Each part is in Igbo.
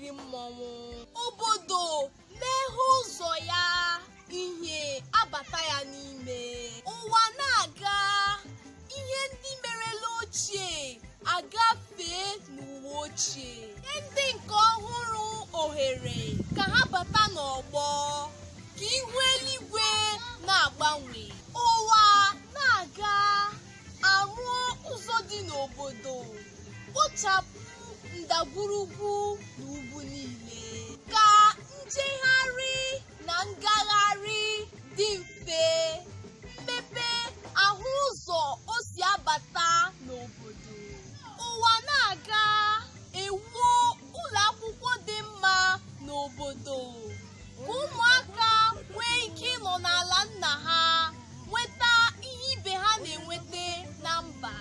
na-ekiri mmọnwụ. Obodo meghe ụzọ ya, ihe abata ya n'ime. Ụwa na-aga, ihe ndị merela ochie agafee n'ụwa ochie. Ndị nke ọhụrụ ohere ka ha bata n'ọgbọ, ka ihu eluigwe na-agbanwe. Ụwa na-aga, arụọ ụzọ dị n'obodo, kpochapụ ndagwurugwu na ugwu niile, ka njegharị na ngagharị dị mfe. Mmepe ahụ ụzọ o si abata n'obodo. Ụwa na-aga, ewuo ụlọ akwụkwọ dị mma n'obodo, ka ụmụaka nwee ike ịnọ n'ala nna ha nweta ihe ibe ha na-enweta na mba,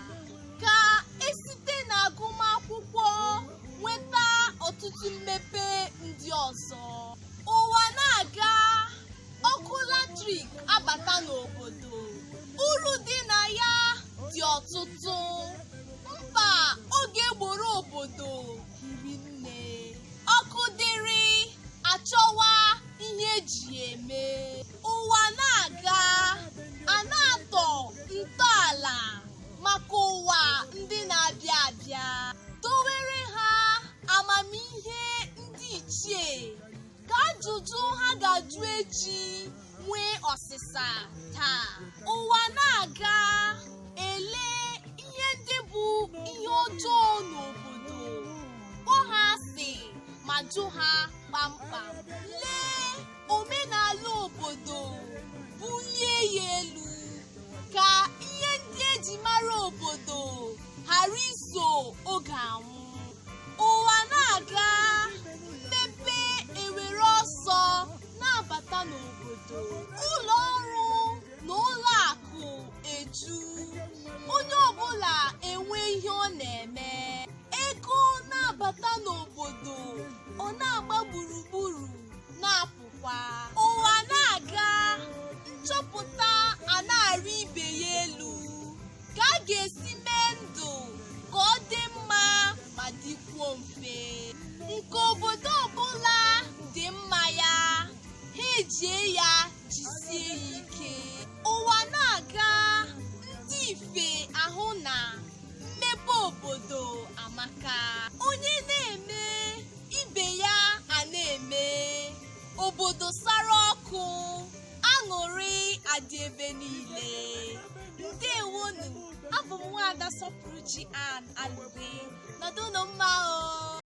ka esite n'agụmakwụkwọ nweta ọtụtụ mmepe ndị ọzọ. Ụwa na-aga, ọkụ latrik abata n'obodo, uru dị na ya dị ọtụtụ. Mba oge gboro obodo hiri nne, ọkụ dịrị achọwa ihe eji eme. Ụwa na-aga, a na-atọ ntọala maka ụwa ndị na-abịa abịa, dowere ha amamihe ndị ichie, ka ajụjụ ha ga-ajụ echi nwee ọsịsa taa. Ụwa na-aga, ele ihe ndị bụ ihe ọjọọ n'obodo, kpọọ ha asị ma jụ ha kpamkpam. Lee omenala obodo, bulie ya elu, ka ihe ndị eji mara obodo ghara iso oge anwụ. Ụwa na-aga, mmepe ewere ọsọ na-abata n'obodo. Ụlọ ọrụ na ụlọ akụ eju, onye ọbụla enwe ihe ọ na-eme. Ego na-abata n'obodo, ọ na-agba gburugburu na-apụkwa. Ụwa na-aga, nchọpụta a na-arị ibe ya elu, ka a ga-esi mee ndụ ka ọ dị mma ma dịkwuo mfe. Nke obodo ọbụla dị mma ya, ha ejie ya jisie ya ike. Ụwa na-aga, ndị ife ahụ na mmepe obodo amaka. Onye na-eme, ibe ya a na-eme. Obodo sara ọkụ, aṅụrị adị ebe niile. Ndewonu, abụ m Nwaada Sọpụrụchi Ann Alugbe. Nọdụnụ mma o.